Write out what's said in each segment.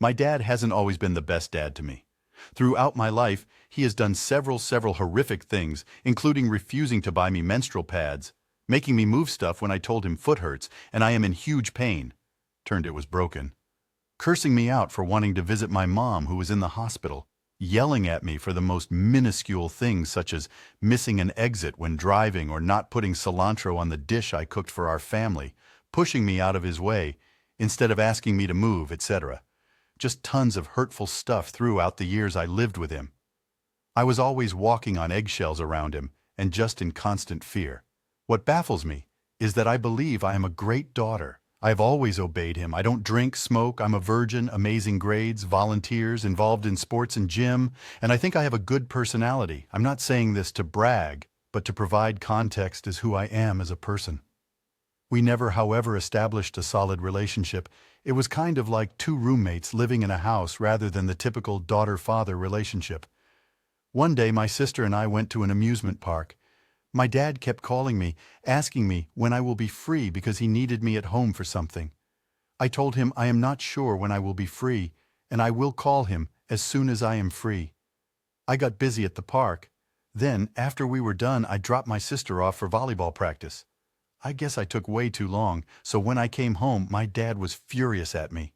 My dad hasn't always been the best dad to me. Throughout my life, he has done several horrific things, including refusing to buy me menstrual pads, making me move stuff when I told him foot hurts and I am in huge pain. Turned it was broken. Cursing me out for wanting to visit my mom who was in the hospital, yelling at me for the most minuscule things such as missing an exit when driving or not putting cilantro on the dish I cooked for our family, pushing me out of his way instead of asking me to move, etc. Just tons of hurtful stuff throughout the years I lived with him. I was always walking on eggshells around him and just in constant fear. What baffles me is that I believe I am a great daughter. I have always obeyed him. I don't drink, smoke, I'm a virgin, amazing grades, volunteers, involved in sports and gym, and I think I have a good personality. I'm not saying this to brag, but to provide context as who I am as a person. We never, however, established a solid relationship. It was kind of like two roommates living in a house rather than the typical daughter-father relationship. One day, my sister and I went to an amusement park. My dad kept calling me, asking me when I will be free because he needed me at home for something. I told him I am not sure when I will be free, and I will call him as soon as I am free. I got busy at the park. Then, after we were done, I dropped my sister off for volleyball practice. I guess I took way too long, so when I came home, my dad was furious at me.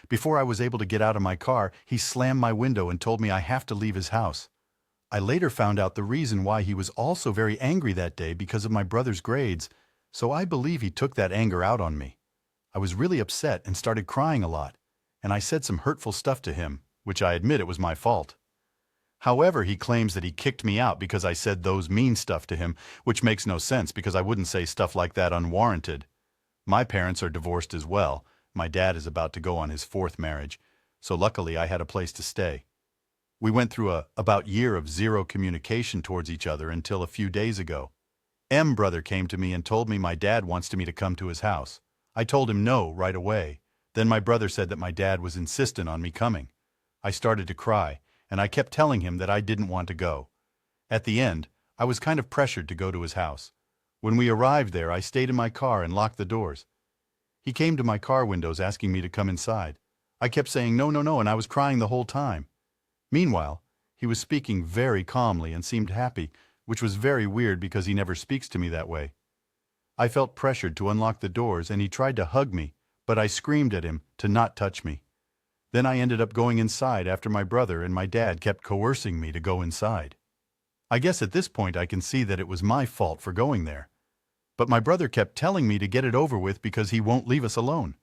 Before I was able to get out of my car, he slammed my window and told me I have to leave his house. I later found out the reason why he was also very angry that day because of my brother's grades, so I believe he took that anger out on me. I was really upset and started crying a lot, and I said some hurtful stuff to him, which I admit it was my fault. However, he claims that he kicked me out because I said those mean stuff to him, which makes no sense because I wouldn't say stuff like that unwarranted. My parents are divorced as well. My dad is about to go on his fourth marriage, so luckily I had a place to stay. We went through about year of zero communication towards each other until a few days ago. Brother came to me and told me my dad wants me to come to his house. I told him no right away. Then my brother said that my dad was insistent on me coming. I started to cry, and I kept telling him that I didn't want to go. At the end, I was kind of pressured to go to his house. When we arrived there, I stayed in my car and locked the doors. He came to my car windows asking me to come inside. I kept saying no, and I was crying the whole time. Meanwhile, he was speaking very calmly and seemed happy, which was very weird because he never speaks to me that way. I felt pressured to unlock the doors and he tried to hug me, but I screamed at him to not touch me. Then I ended up going inside after my brother and my dad kept coercing me to go inside. I guess at this point I can see that it was my fault for going there. But my brother kept telling me to get it over with because he won't leave us alone.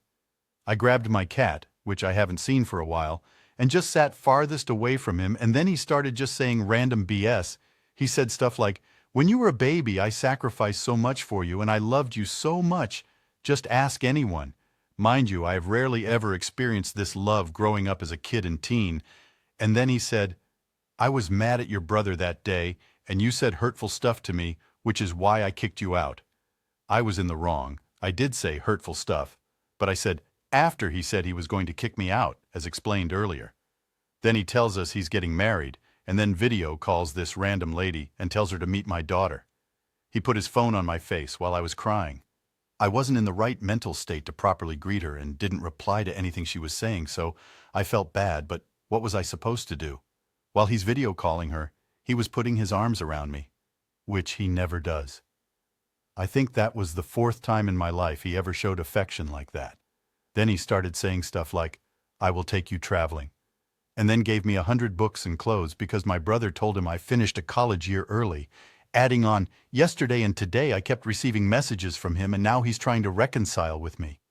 I grabbed my cat, which I haven't seen for a while, and just sat farthest away from him, and then he started just saying random BS. He said stuff like, "When you were a baby, I sacrificed so much for you, and I loved you so much. Just ask anyone." Mind you, I have rarely ever experienced this love growing up as a kid and teen. And then he said, "I was mad at your brother that day, and you said hurtful stuff to me, which is why I kicked you out." I was in the wrong. I did say hurtful stuff, but I said after he said he was going to kick me out, as explained earlier. Then he tells us he's getting married, and then video calls this random lady and tells her to meet my daughter. He put his phone on my face while I was crying. I wasn't in the right mental state to properly greet her and didn't reply to anything she was saying, so I felt bad, but what was I supposed to do? While he's video calling her, he was putting his arms around me, which he never does. I think that was the fourth time in my life he ever showed affection like that. Then he started saying stuff like, "I will take you traveling," and then gave me 100 books and clothes because my brother told him I finished a college year early, adding on, "Yesterday and today I kept receiving messages from him and now he's trying to reconcile with me.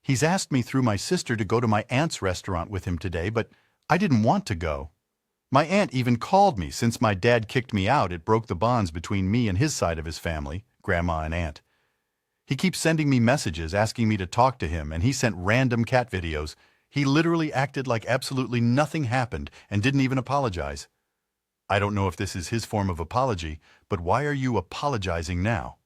He's asked me through my sister to go to my aunt's restaurant with him today, but I didn't want to go. My aunt even called me. Since my dad kicked me out, it broke the bonds between me and his side of his family, grandma and aunt. He keeps sending me messages asking me to talk to him, and he sent random cat videos. He literally acted like absolutely nothing happened and didn't even apologize. I don't know if this is his form of apology, but why are you apologizing now?"